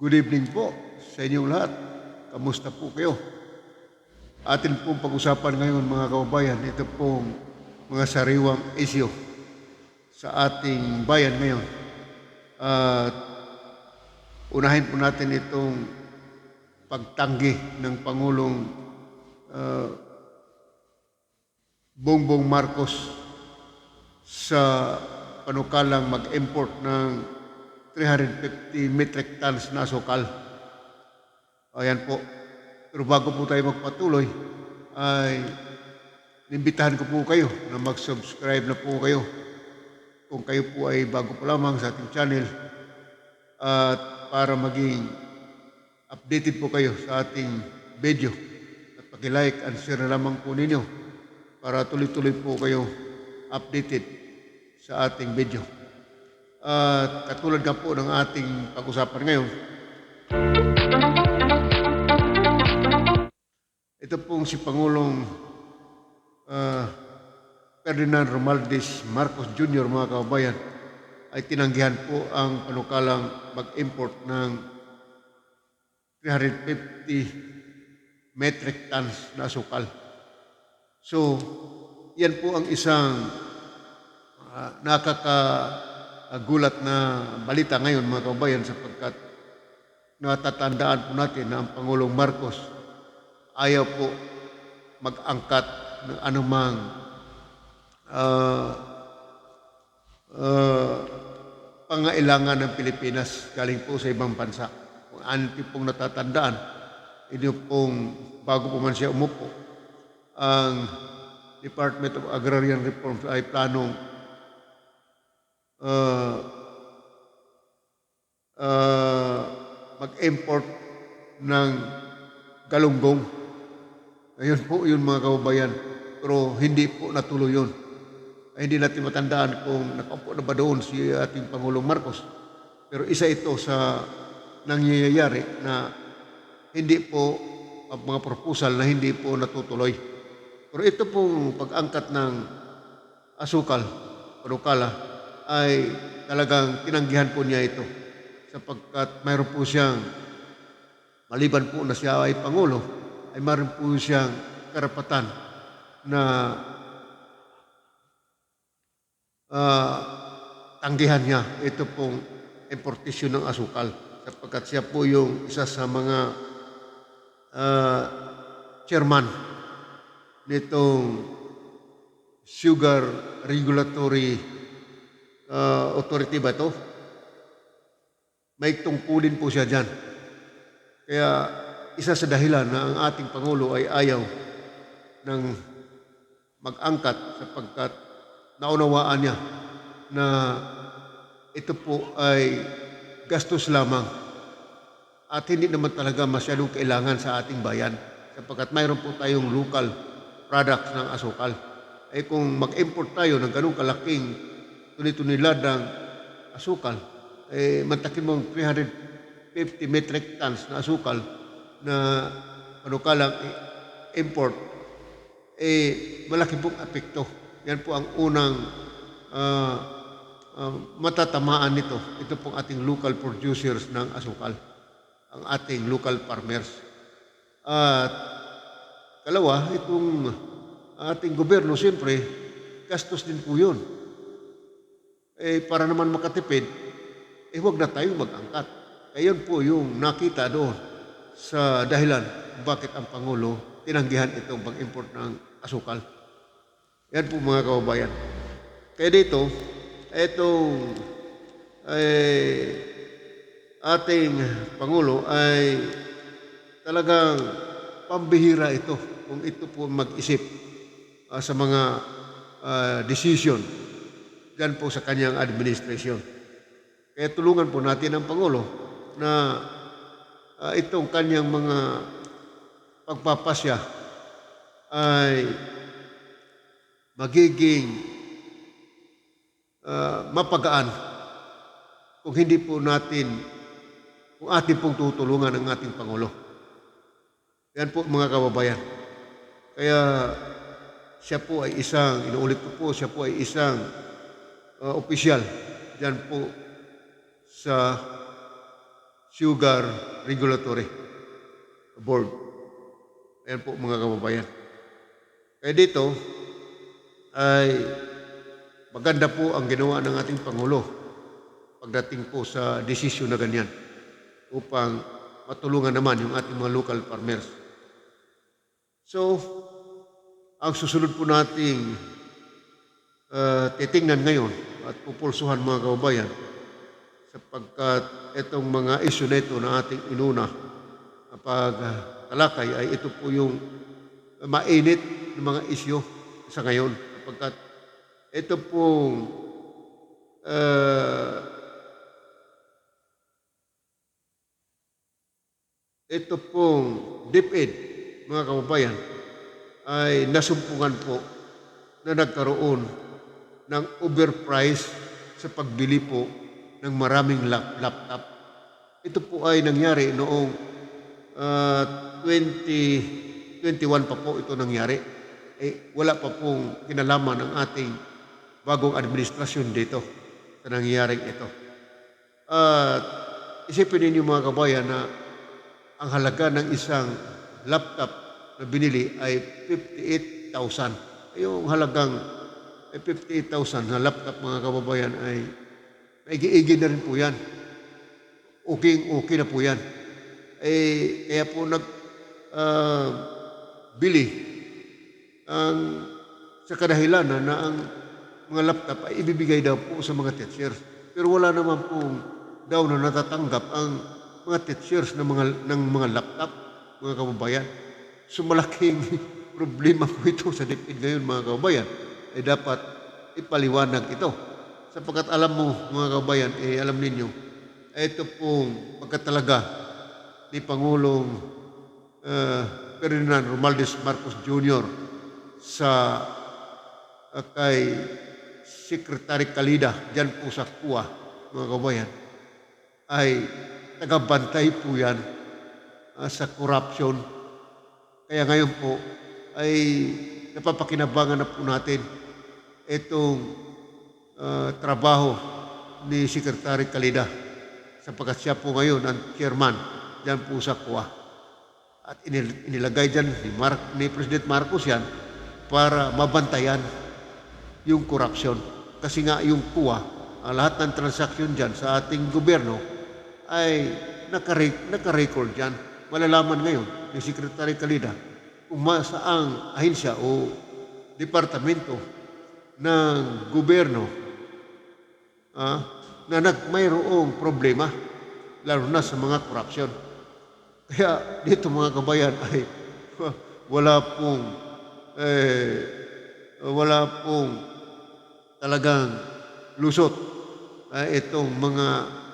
Good evening po sa inyong lahat. Kamusta po kayo? Atin pong pag-usapan ngayon mga kababayan, ito pong mga sariwang issue sa ating bayan ngayon. At unahin po natin itong pagtanggi ng Pangulong Bongbong Marcos sa panukalang mag-import ng 350 metric tons na asukal. Ayan po. Pero bago po tayo magpatuloy, ay inimbitahan ko po kayo na mag-subscribe na po kayo. Kung kayo po ay bago po lamang sa ating channel at para maging updated po kayo sa ating video at paki-like and share na lamang po ninyo para tuloy-tuloy po kayo updated sa ating video. At katulad nga po ng ating pag-usapan ngayon, ito pong si Pangulong Ferdinand Romualdez Marcos Jr. mga kababayan ay tinanggihan po ang panukalang mag-import ng 350 metric tons na asukal. So, yan po ang isang nakakagulat na balita ngayon mga kababayan sapagkat natatandaan po natin na ang Pangulong Marcos ayaw po mag-angkat ng anumang pangailangan ng Pilipinas galing po sa ibang bansa. Kung ano pong natatandaan, ito pong bago po man siya umupo, ang Department of Agrarian Reforms ay planong mag-import ng galunggong. Ayun po yun mga kababayan, pero hindi po natuloy yun. Ay, hindi natin matandaan kung nakaupo na ba doon si ating Pangulong Marcos. Pero isa ito sa nangyayari na hindi po mga proposal na hindi po natutuloy. Pero ito pong pag-angkat ng asukal, panukala, ay talagang tinanggihan po niya ito sapagkat mayroon po siyang, maliban po na siya ay Pangulo, ay mayroon po siyang karapatan na tanggihan niya ito pong importasyon ng asukal sapagkat siya po yung isa sa mga chairman nitong Sugar Regulatory Authority ba ito? May tungkulin po siya dyan. Kaya isa sa dahilan na ang ating Pangulo ay ayaw ng mag-angkat sapagkat naunawaan niya na ito po ay gastos lamang at hindi naman talaga masyadong kailangan sa ating bayan sapagkat mayroon po tayong local products ng asukal. Ay kung mag-import tayo ng ganung kalaking tuniladang asukal, eh mantakin mo 350 metric tons na asukal na panukalang import, eh malaki pong epekto. Yan po ang unang matatamaan nito. Ito pong ating local producers ng asukal, ang ating local farmers. At kalawa, itong ating gobyerno, siyempre, gastos din po yun. Eh, para naman makatipid, eh huwag na tayong mag-angkat. Ayun po yung nakita doon sa dahilan bakit ang Pangulo tinanggihan itong pag-import ng asukal. Yan po mga kababayan. Kaya dito, itong ating Pangulo ay talagang pambihira ito kung ito po mag-isip sa mga decision dyan po sa kanyang administration. Kaya tulungan po natin ang Pangulo na itong kanyang mga pagpapasya ay magiging mapagaan kung hindi po natin, kung atin pong tutulungan ang ating Pangulo. Yan po mga kababayan. Kaya siya po ay isang, inuulit ko po, siya po ay isang opisyal dyan po sa Sugar Regulatory Board. Ayan po mga kababayan. Kaya dito ay maganda po ang ginawa ng ating Pangulo pagdating po sa desisyon na ganyan upang matulungan naman yung ating mga local farmers. So, ang susunod po nating titingnan ngayon at pupulsuhan mga kababayan sapagkat itong mga isyu na ito na ating inuna pagtalakay ay ito po yung mainit ng mga isyu sa ngayon sapagkat ito pong DepEd, mga kababayan, ay nasumpungan po na nagkaroon ng overprice sa pagbili po ng maraming laptop. Ito po ay nangyari noong 2021 pa po ito nangyari. Wala pa pong kinalaman ng ating bagong administrasyon dito sa nangyaring ito. Isipin ninyo mga kabayan na ang halaga ng isang laptop na binili ay 58,000. Yung halagang 58,000 na laptop mga kababayan ay maigi-igi na rin po yan. Okay na po yan. Kaya po bili sa kadahilanan na ang mga laptop ay ibibigay daw po sa mga teachers. Pero wala naman pong daw na natatanggap ang mga teachers ng mga laptop, mga kababayan. So malaking problema po ito sa DepEd ngayon mga kababayan. Dapat ipaliwanag ito. Sapagkat alam mo mga kababayan, alam ninyo, ito pong pagkatalaga ni Pangulong Ferdinand Romualdez Marcos Jr. sa kay Secretary Calida dyan po sa KUA, mga kababayan, ay tagabantay po yan sa corruption. Kaya ngayon po ay napapakinabangan na po natin itong trabaho ni Secretary Calida sapagkat siya po ngayon ang chairman dyan po sa KUA. At inilagay dyan ni President Marcos yan para mabantayan yung corruption. Kasi nga yung KUA, lahat ng transaksyon dyan sa ating gobyerno ay naka-record dyan. Malalaman ngayon ni Secretary Calida kung saang ahensya o departamento ng gobyerno na mayroong problema, lalo na sa mga corruption. Kaya dito mga kabayan ay wala pong talagang lusot itong mga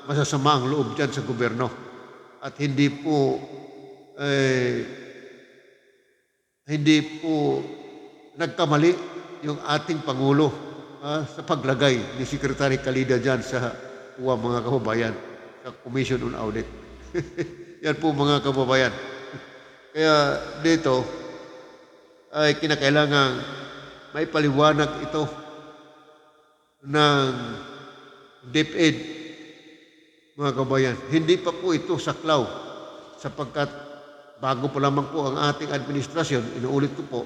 masasamaang loob dyan sa gobyerno. At hindi po nagkamali yung ating Pangulo sa paglagay ni Secretary Calida dyan sa KUA mga kababayan, sa Commission on Audit. Yan po mga kababayan. Kaya dito ay kinakailangan may paliwanag ito ng DepEd, mga kabayan. Hindi pa po ito saklaw sapagkat bago pa lamang po ang ating administrasyon, inuulit ko po,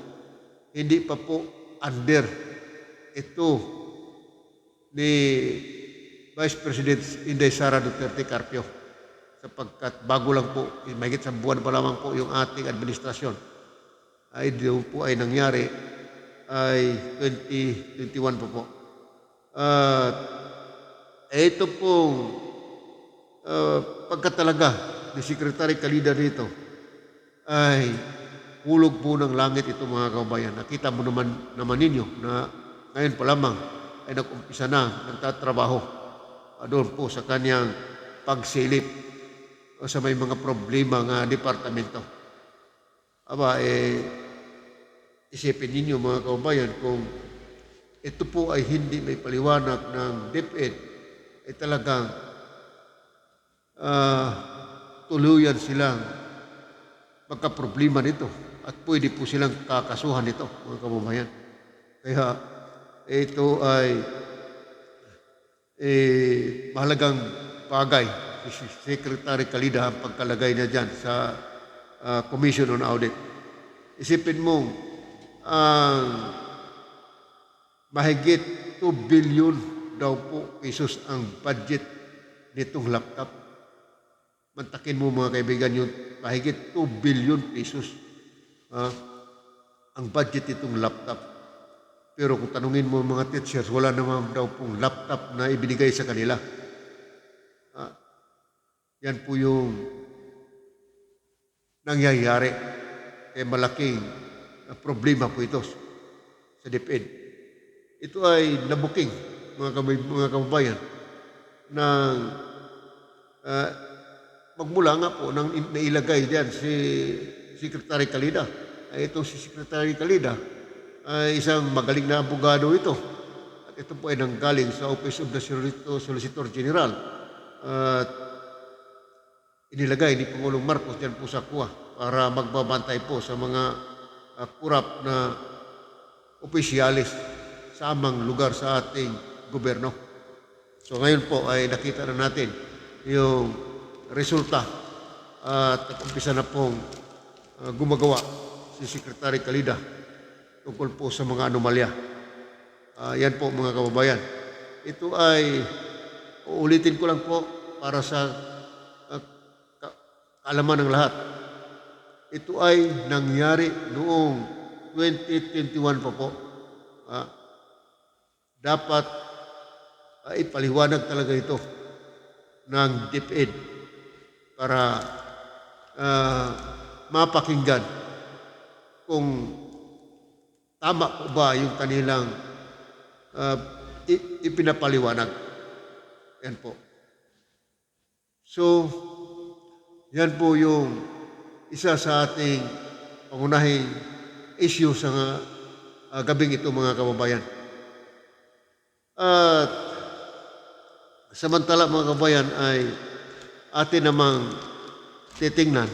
hindi pa po under ito ni Vice President Inday Sara Duterte Carpio sapagkat bago lang po, mahigit sa buwan pa lamang po yung ating administrasyon ay doon po ay nangyari ay 2021 po. Ito pong pagkatalaga ni Secretary Calida dito ay hulog po ng langit ito mga kababayan. Nakita mo naman ninyo na ngayon pa lamang ay nag-umpisa na nagtatrabaho doon po sa kanyang pagsilip o sa may mga problema ng departamento. Isipin ninyo mga kababayan kung ito po ay hindi may paliwanag ng DepEd ay talagang tuluyan silang magkaproblema nito at pwede po silang kakasuhan nito mga kababayan. Kaya ito ay mahalagang bagay si Secretary Calida ang pagkalagay niya dyan sa Commission on Audit. Isipin mo, ang mahigit 2 billion daw po pesos ang budget nitong laptop. Mantakin mo mga kaibigan yun, mahigit 2 billion pesos ang budget nitong laptop. Pero kung tanungin mo mga teachers, wala naman daw pong laptop na ibinigay sa kanila. Yan po yung nangyayari. Malaking problema po ito sa DepEd. Ito ay nabuking, mga kababayan, ng magmula nga po nang nailagay diyan si Secretary Calida. Itong si Secretary Calida ay isang magaling na abogado ito. At ito po ay nanggaling sa Office of the Solicitor General. At inilagay ni Pangulong Marcos diyan po sa kuha para magbabantay po sa mga kurap na opisyalis sa amang lugar sa ating gobyerno. So ngayon po ay nakita na natin yung resulta at umpisa na pong gumagawa si Secretary Calida tungkol po sa mga anomalya. Yan po mga kababayan. Ito ay uulitin ko lang po para sa kaalaman ng lahat. Ito ay nangyari noong 2021 pa po. Dapat ipaliwanag talaga ito ng DepEd para mapakinggan kung tama po ba yung kanilang ipinapaliwanag. Yan po. So, yan po yung isa sa ating pangunahing issue sa gabing ito mga kababayan. At samantala mga kababayan ay atin namang titingnan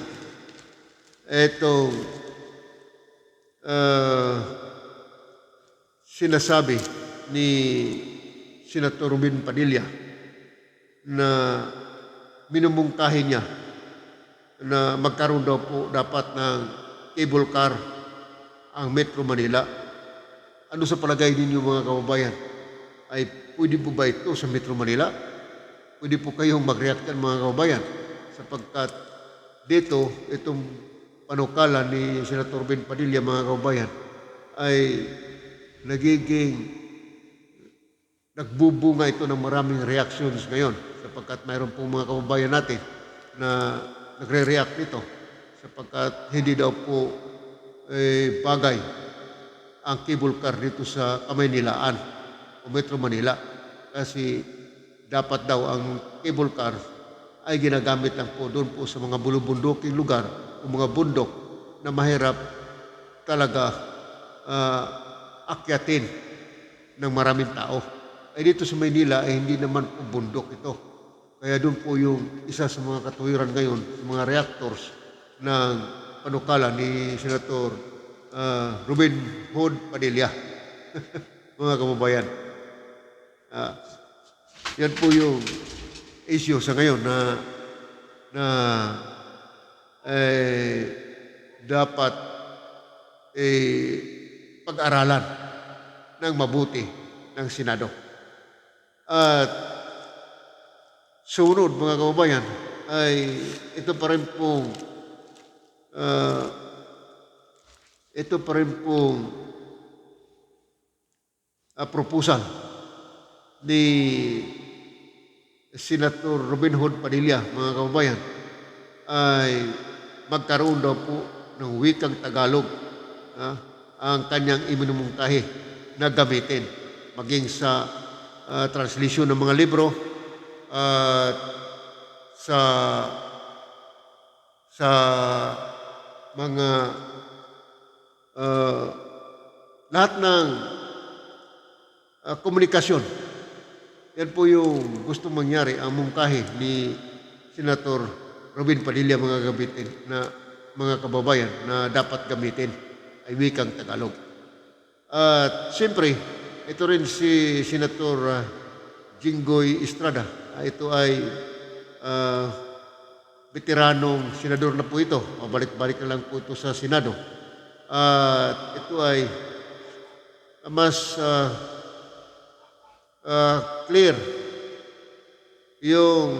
itong sinasabi ni Senator Robin Padilla na minumungkahi niya na magkaroon daw po dapat ng cable car ang Metro Manila. Ano sa palagay ninyo mga kababayan? Ay pwede po ba ito sa Metro Manila? Pwede po kayong mag-react mga kababayan sapagkat dito itong panukala ni Senator Ben Padilla mga kababayan ay nagbubunga ito ng maraming reactions ngayon sapagkat mayroon pong mga kababayan natin na nagre-react nito sapagkat hindi daw po bagay ang cable car dito sa Kamaynilaan o Metro Manila kasi dapat daw ang cable car ay ginagamit lang po doon po sa mga bulubunduking lugar o mga bundok na mahirap talaga akyatin ng maraming tao. Ay dito sa Maynila ay hindi naman po bundok ito. Kaya doon po yung isa sa mga katuwiran ngayon, mga reactors ng panukala ni Senator Robin Hood Padilla. Mga kababayan. Yan po yung issue sa ngayon na dapat pag-aralan ng mabuti ng Senado. At sunod mga kababayan ay ito pa rin pong proposal ni Senator Robin Hood Padilla, mga kababayan, ay magkaroon daw po ng wikang Tagalog ang kanyang iminumungkahi na gamitin maging sa translation ng mga libro at sa mga lahat ng komunikasyon. Yan po yung gusto mangyari ang mungkahi ni Senator Robin Padilla mga kababayan na dapat gamitin ay wikang Tagalog. At siyempre, ito rin si Senator Jinggoy Estrada. Ito ay ah, veteranong senador na po ito. Mabalik-balik na lang po ito sa Senado. At ito ay mas clear yung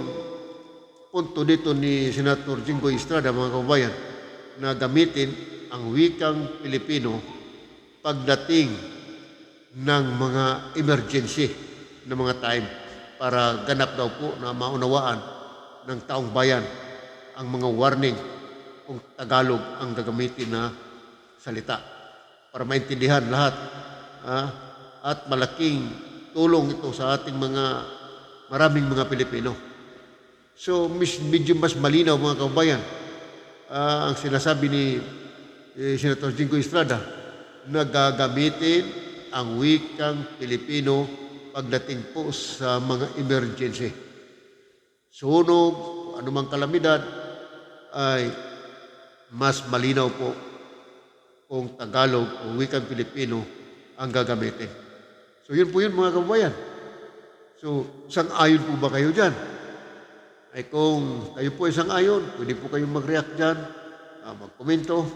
punto dito ni Senator Jinggoy Estrada, mga kababayan, na gamitin ang wikang Pilipino pagdating ng mga emergency na mga time para ganap daw po na maunawaan ng taong bayan ang mga warning kung Tagalog ang gagamitin na salita para maintindihan lahat. At malaking tulong ito sa ating maraming mga Pilipino. So, medyo mas malinaw, mga kababayan, ang sinasabi ni Senator Jinggoy Estrada na gagamitin ang wikang Pilipino pagdating po sa mga emergency. Sunog, anumang kalamidad, ay mas malinaw po kung Tagalog o wikang Pilipino ang gagamitin. So yun po yun, mga kababayan. So, sang-ayon po ba kayo dyan? Ay kung kayo po ay sang-ayon, pwede po kayong mag-react dyan, magkomento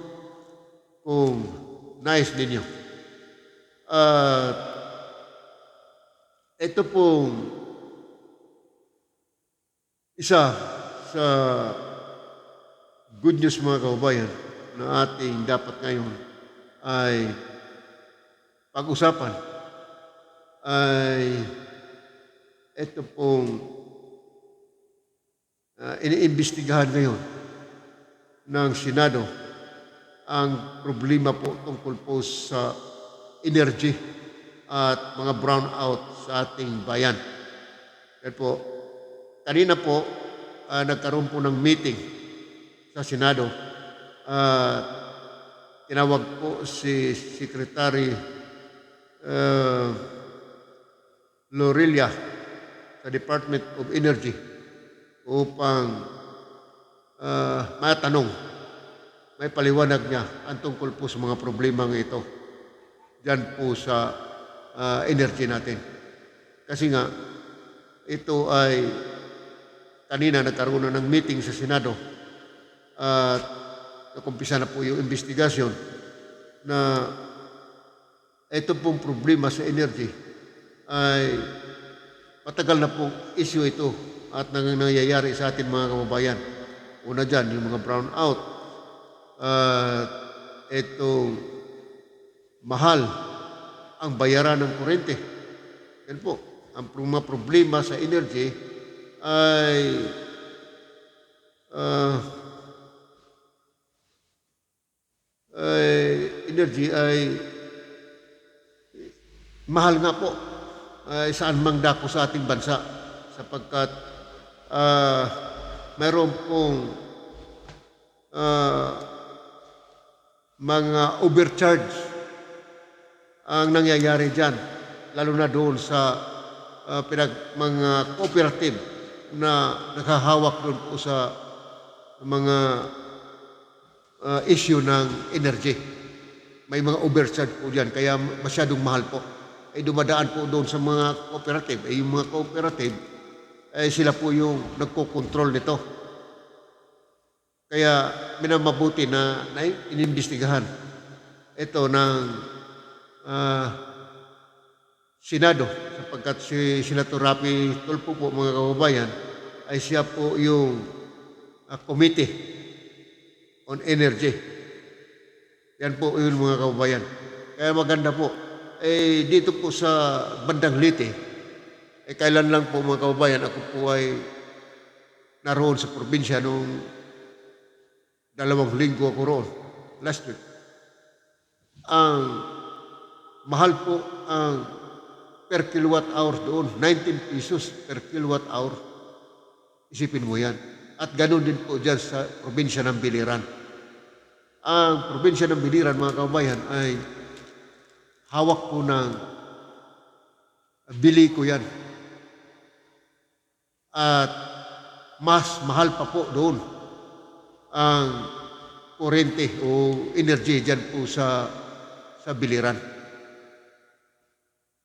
kung nais ninyo. Ito pong isa sa good news, mga kababayan, na ating dapat ngayon ay pag-usapan ay ito pong iniimbestigahan ngayon ng Senado ang problema po tungkol po sa energy at mga brownout sa ating bayan. Yan po, kanina po nagkaroon po ng meeting sa Senado. Tinawag po si Secretary Lorilla sa Department of Energy upang matanong, may paliwanag niya ang tungkol po sa mga problemang ito dyan po sa energy natin. Kasi nga, ito ay kanina nagkaroon na ng meeting sa Senado at nakumpisa na po yung investigasyon na ito pong problema sa energy ay matagal na pong issue ito at nangyayari sa atin, mga kababayan. Una dyan, yung mga brownout. Itong mahal ang bayaran ng kurente. Yan po, ang mga problema sa energy ay mahal nga po saan mang dako sa ating bansa sapagkat mayroon pong mga overcharge ang nangyayari dyan, lalo na doon sa mga cooperative na nakahawak doon po sa mga issue ng energy. May mga overcharge po dyan, kaya masyadong mahal po. Ay dumadaan po doon sa mga cooperative. Ay yung mga cooperative, ay sila po yung nagkokontrol nito. Kaya minamabuti na inimbestigahan ito ng Senado sapagkat si Senator Rapi Tulfo po, mga kababayan, ay siya po yung Committee on Energy. Yan po yun, mga kababayan. Kaya maganda po. Dito po sa bandang Leyte, kailan lang po, mga kababayan, ako po ay naroon sa probinsya nung 2 linggo ako roon, last week. Ang mahal po ang per kilowatt hour doon, 19 pesos per kilowatt hour. Isipin mo yan. At ganoon din po dyan sa probinsya ng Biliran. Ang probinsya ng Biliran, mga kababayan, ay hawak po ng bili ko yan. At mas mahal pa po doon ang kurente o energy dyan po sa Biliran.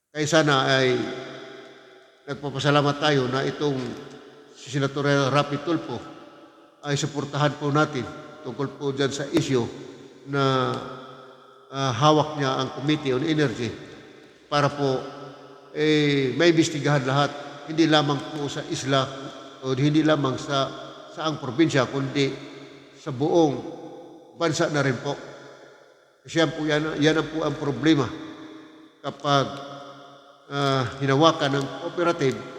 Kaya sana ay nagpapasalamat tayo na itong si Senator Rapi Tulfo ay suportahan po natin tungkol po dyan sa issue na hawak niya ang Committee on Energy para po may imbestigahan lahat, hindi lamang po sa isla o hindi lamang sa saang probinsya, kundi sa buong bansa na rin po. Kasi yan ang po ang problema kapag hinawakan ng cooperative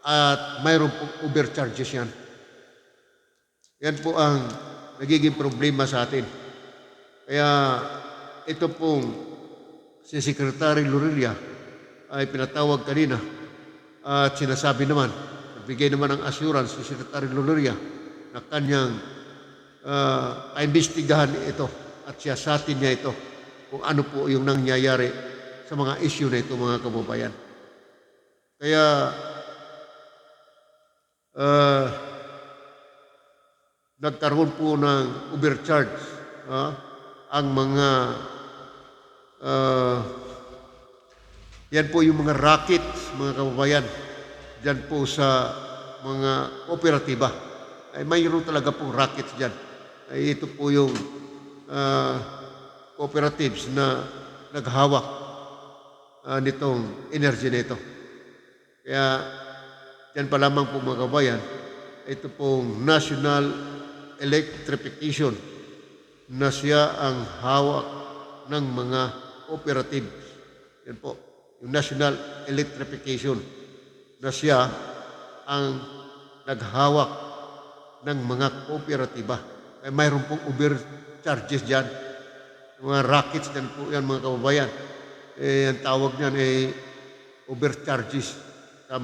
at mayroon pong overcharges yan. Yan po ang nagiging problema sa atin. Kaya ito pong si Secretary Lorilla ay pinatawag kanina at sinasabi naman, nagbigay naman ng assurance si Secretary Lorilla na kanyang imbestigahan ito at siyasatin niya ito kung ano po yung nangyayari sa mga issue na ito, mga kababayan. Kaya nagkaroon po ng overcharge ang mga yan po yung mga rackets, mga kababayan, dyan po sa mga kooperatiba. Ay mayroon talaga pong rackets dyan. Ay ito po yung cooperatives na naghawak nitong energy na ito. Kaya yan pa lamang po, mga kababayan, ito pong National Electrification na siya ang hawak ng mga cooperatives. Yan po, yung National Electrification na siya ang naghawak ng mga kooperatiba. Ay mayroon pong overcharges dyan. Mga rackets dyan po yan, mga kababayan. Ang tawag niyan ay overcharges sa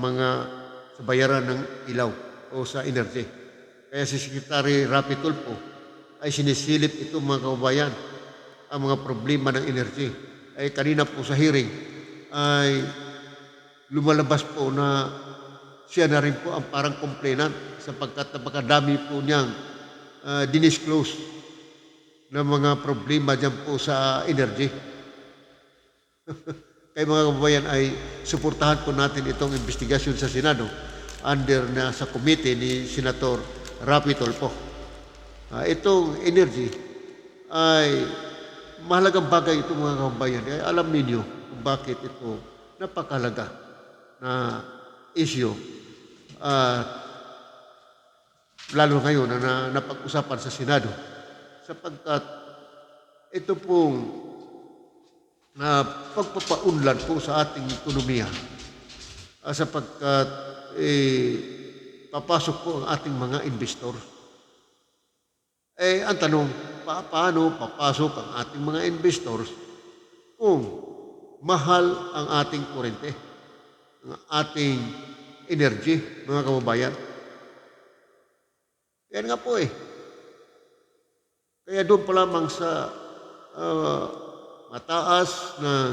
bayaran ng ilaw o sa energy. Kaya si Secretary Rapi Tulfo ay sinisilip ito, mga kababayan, ang mga problema ng energy. Ay kanina po sa hearing ay lumalabas po na siya na rin po ang parang complainant sapagkat napakadami po niyang dinisclose ng mga problema dyan po sa energy. Kaya mga kababayan ay suportahan po natin itong investigasyon sa Senado under na sa committee ni Senator Rapi Tulfo. Itong energy ay mahalagang bagay ito, mga kababayan. Kaya alam ninyo kung bakit ito napakalaga na issue lalo ngayon na napag-usapan sa Senado sapagkat ito pong pagpapaunlad po sa ating ekonomiya sapagkat papasok po ang ating mga investor. Ang tanong, paano papasok ang ating mga investors kung mahal ang ating kurente, ang ating energy, mga kababayan? Yan nga po Kaya doon pa lamang sa mataas ng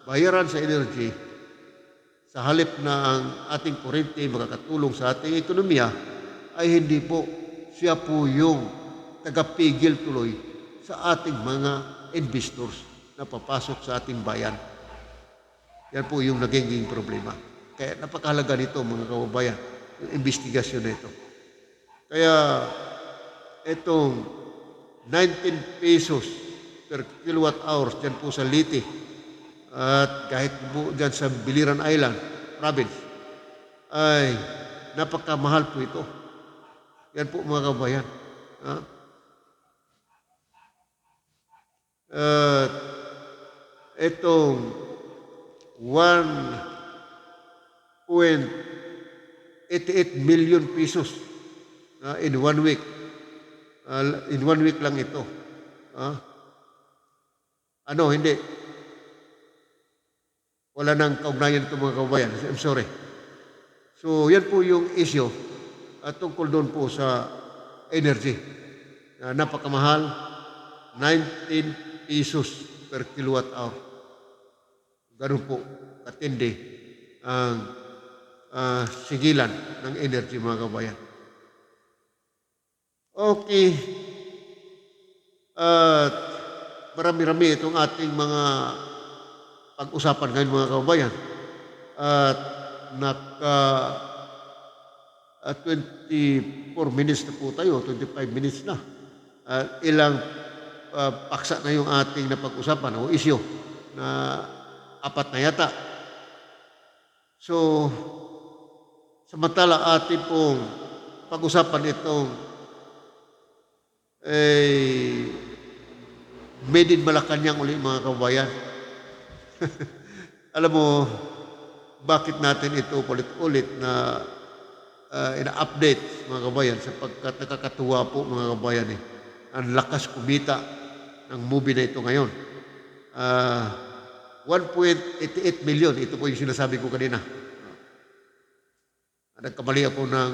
bayaran sa energy, sa halip na ang ating kurente makakatulong sa ating ekonomiya, ay hindi po siya po yung tagapigil tuloy sa ating mga investors na papasok sa ating bayan. Yan po yung nagiging problema. Kaya napakahalaga nito, mga kababayan, yung investigasyon na ito. Kaya itong 19 pesos per kilowatt hours dyan po sa Leyte at kahit po dyan sa Biliran Island province ay napakamahal po ito. Yan po, mga kababayan. Itong 1.88 million pesos in 1 week. In 1 week lang ito. Hindi. Wala nang kaugnayan ito, mga kababayan. I'm sorry. So, yan po yung issue tungkol doon po sa energy. Napakamahal, 19 pesos per kilowatt hour. Ganun po katindi ang sigilan ng energy, mga kababayan. Okay. Marami-rami itong ating mga pag-usapan ngayon, mga kababayan. At 24 minutes na po tayo, 25 minutes na. Ilang paksa na yung ating napag-usapan o isyo na apat na yata. So, samantala ating pong pag-usapan itong made in Malacanang uli mga kabayan. Alam mo, bakit natin ito ulit-ulit na ina-update mga kabayan sapagkat nakakatuwa po mga kabayan ang lakas kumita ng movie na ito ngayon. 1.88 million, ito po yung sinasabi ko kanina. Nagkamali ako ng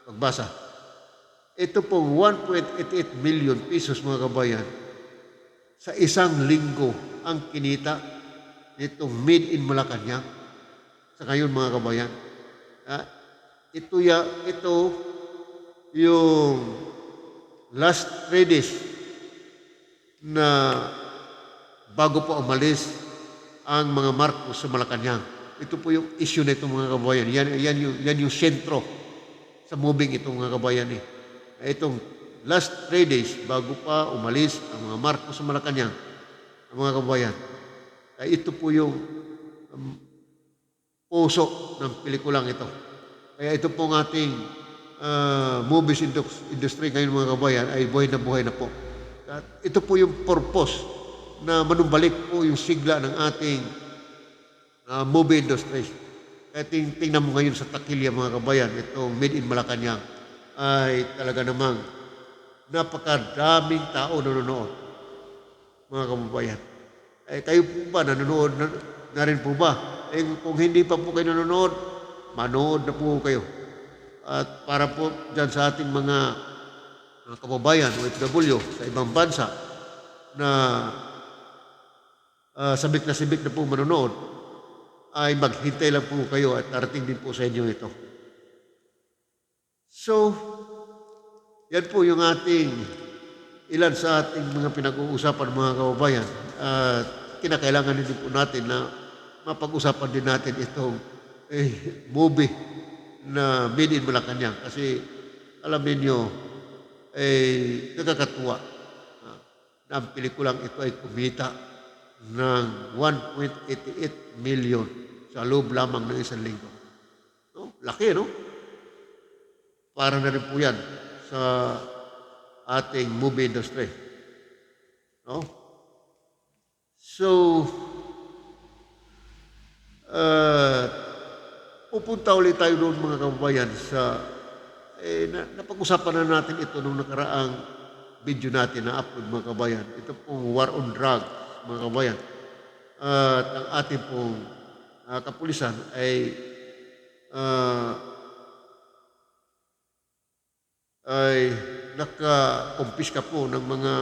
pagbasa. Ito pong 1.88 million pesos mga kabayan sa isang linggo ang kinita nitong made in Malacanang sa ngayon mga kabayan. Ito yung last 3 days na bago po umalis ang mga Marcos sa Malacanang. Ito po yung issue na ito mga kabayan. Yan yung sentro sa moving itong mga kabayan. Itong last 3 days bago pa umalis ang mga Marcos sa Malacanang, ang mga kabayan. Ito po yung puso ng pelikulang ito. Kaya ito pong ating movies industry ngayon mga kabayan ay buhay na po. At ito po yung purpose na manumbalik po yung sigla ng ating movie industry. Kaya tingnan mo ngayon sa takilya mga kabayan, itong made in Malacanang ay talaga namang napakadaming tao nanonood mga kababayan. Kayo po ba nanonood na rin po ba? Kung hindi pa po kayo nanonood, manood na po kayo. At para po dyan sa ating mga kababayan, OFW sa ibang bansa na sabik na po manonood, ay maghintay lang po kayo at darating din po sa inyo ito. So, yan po yung ilan sa ating mga pinag-uusapan mga kababayan. Kinakailangan din po natin na mapag-usapan din natin itong movie na made in Malacanang kasi alam niyo nakakatuwa na ang pelikulang ito ay kumita ng 1.88 million sa loob lamang ng isang linggo. No? Laki, no? Para na rin po yan sa ating movie industry. No? So, pupunta ulit tayo doon mga kababayan sa napag-usapan na natin ito nung nakaraang video natin na upload mga kababayan. Ito pong war on drugs mga kababayan. At ang ating pong kapulisan ay nakakumpiska po ng mga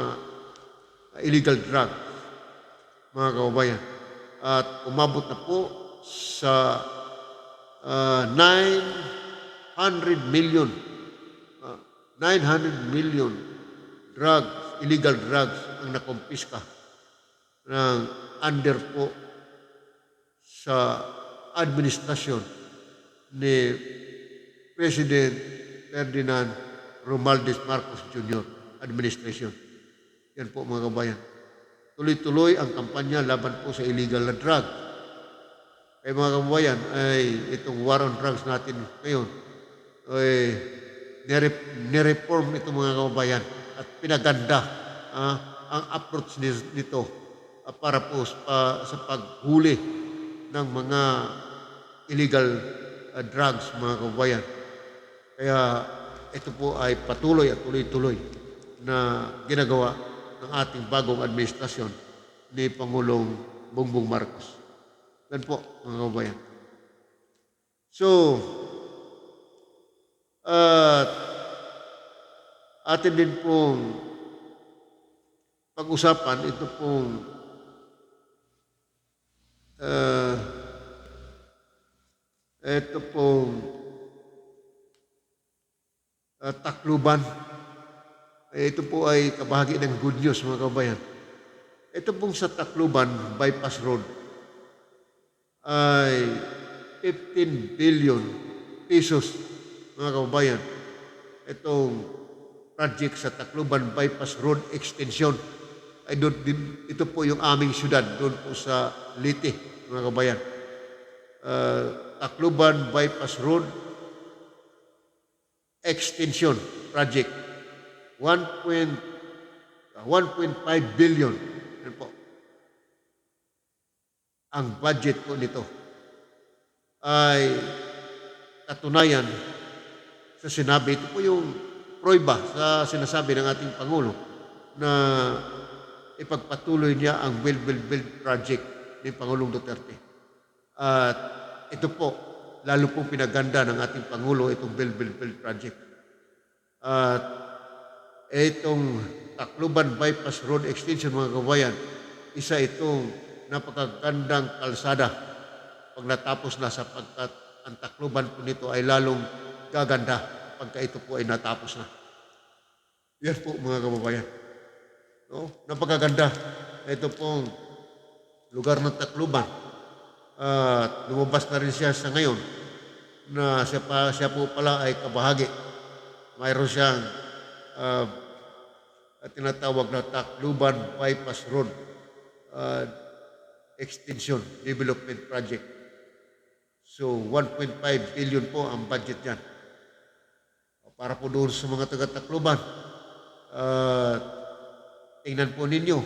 illegal drugs mga kababayan. At umabot na po sa 900 million illegal drugs ang nakumpiska ng under po sa administrasyon ni President Ferdinand Romualdez Marcos Jr. administration. Yan po mga kabayan. Tuloy-tuloy ang kampanya laban po sa illegal na drug. Kaya mga kabayan, ay itong war on drugs natin ngayon, ay nireform ito mga kabayan at pinaganda ang approach nito para po sa paghuli ng mga illegal drugs mga kabayan. Kaya ito po ay patuloy at tuloy-tuloy na ginagawa ng ating bagong administrasyon ni Pangulong Bongbong Marcos. Yan po, mga kabayan. So, atin din pong pag-usapan ito pong Tacloban. Ito po ay kabahagi ng good news mga kabayan. Ito pong sa Tacloban bypass road ay 15 billion pesos mga kababayan, itong project sa Tacloban Bypass Road Extension. Ay ito po yung aming syudad, doon po sa Leyte, mga kababayan. Tacloban Bypass Road Extension Project. 1.5 billion. Yan po. Ang budget po nito ay katunayan sa sinabi. Ito po yung proyba sa sinasabi ng ating Pangulo na ipagpatuloy niya ang Build Project ni Pangulong Duterte. At ito po, lalo pong pinaganda ng ating Pangulo itong Build Project. At itong Tacloban Bypass Road Extension, mga kabayan, isa itong napakagandang kalsada pag natapos na, sapagkat ang Tacloban po nito ay lalong gaganda pagka ito po ay natapos na. Yan po, mga kababayan. No? Napakaganda. Ito pong lugar ng Tacloban. Lumabas na rin siya sa ngayon na siya po pala ay kabahagi. Mayroon siyang tinatawag na Tacloban Bypass Road Extension Development Project. So 1.5 billion po ang budget niyan. Para po doon sa mga taga-Tacloban. Tingnan po ninyo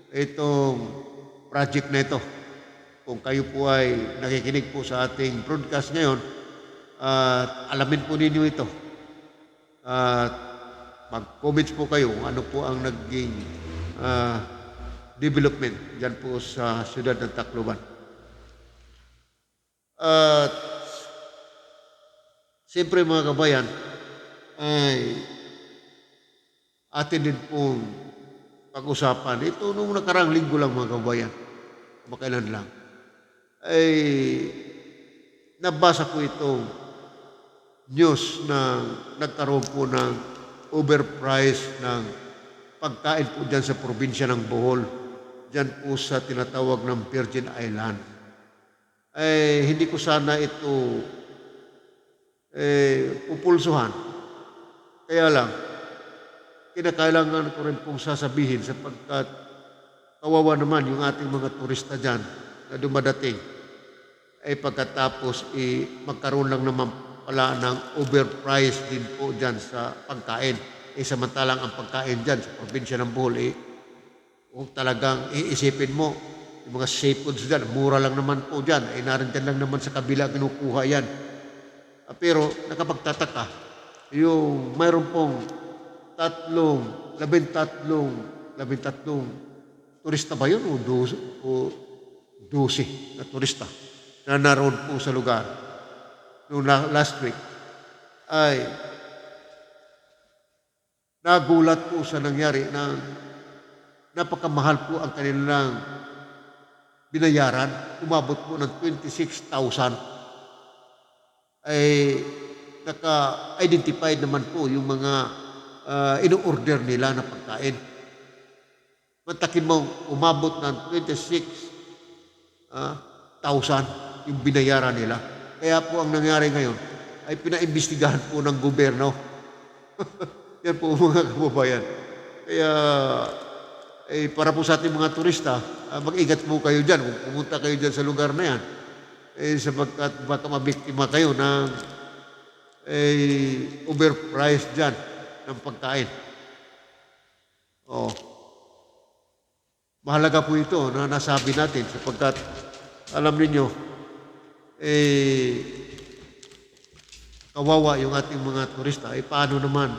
itong project na ito. Kung kayo po ay nakikinig po sa ating broadcast ngayon, alamin po ninyo ito. Mag-comments po kayo kung ano po ang naging development dyan po sa siyudad ng Tacloban. At siyempre, mga kabayan, ay atin din pong pag-usapan. Ito nung nakarang linggo lang, mga kabayan, makailan lang, ay nabasa ko itong news na nagkaroon po ng overprice ng pagkain po dyan sa probinsya ng Bohol, dyan po sa tinatawag ng Virgin Island. Ay hindi ko sana ito pupulsuhan. Kaya lang, kinakailangan ko rin pong sasabihin sapagkat kawawa naman yung ating mga turista dyan na dumadating ay pagkatapos magkaroon lang naman pala ng overprice din po dyan sa pagkain. Samantalang ang pagkain dyan sa probinsya ng Bohol, kung talagang iisipin mo, yung mga seafoods dyan, mura lang naman po dyan, narindiyan lang naman sa kabila kinukuha yan. Pero nakapagtataka, yung mayroon pong 13 turista ba yun o 12 na turista na naroon po sa lugar noong last week ay nagulat po sa nangyari na napakamahal po ang kanilang binayaran, umabot po ng 26,000. Ay naka-identified naman po yung mga ino-order nila na pagkain. Mantakin mo, umabot ng 26,000 yung binayaran nila. Kaya po ang nangyari ngayon ay pinaimbestigahan po ng gobyerno. Yan po, mga kababayan. Kaya para po sa ating mga turista, mag-ingat po kayo dyan. Kung pumunta kayo dyan sa lugar na yan, sapagkat baka mabiktima kayo ng overpriced dyan ng pagkain. Mahalaga po ito na nasabi natin sapagkat alam niyo kawawa yung ating mga turista. Paano naman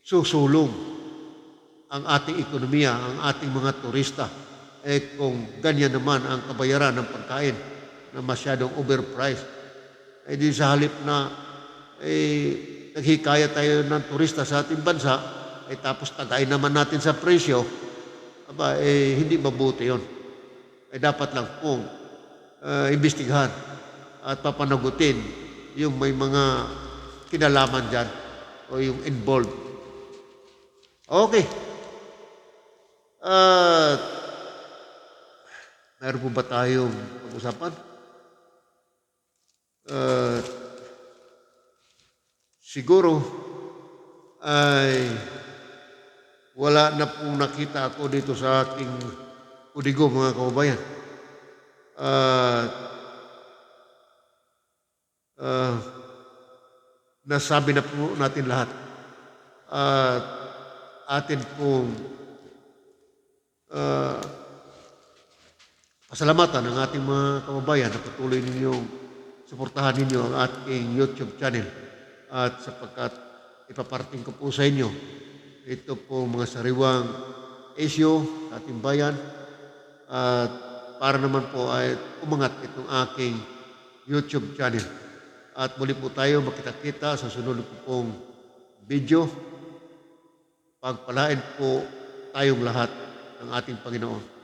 susulong ang ating ekonomiya, ang ating mga turista kung ganyan naman ang kabayaran ng pagkain na masyadong overpriced. Di sa halip na naghikaya tayo ng turista sa ating bansa, tapos tagayin naman natin sa presyo, hindi mabuti yun. Dapat lang pong imbestigahan at papanagutin yung may mga kinalaman dyan o yung involved. Okay. Meron po ba tayong pag-usapan? siguro ay wala na pong nakita ako dito sa aking kudigo mga kababayan. At ah, nasabi na po natin lahat. At atin pong ah, pasalamatan ang ating mga kababayan na patuloy ninyong suportahan ninyo ang ating YouTube channel. At sapagkat ipaparating ko po sa inyo ito po mga sariwang isyo sa ating bayan at para naman po ay umangat itong aking YouTube channel. At muli po tayo makita-kita sa sunod po pong video. Pagpalain po tayong lahat ng ating Panginoon.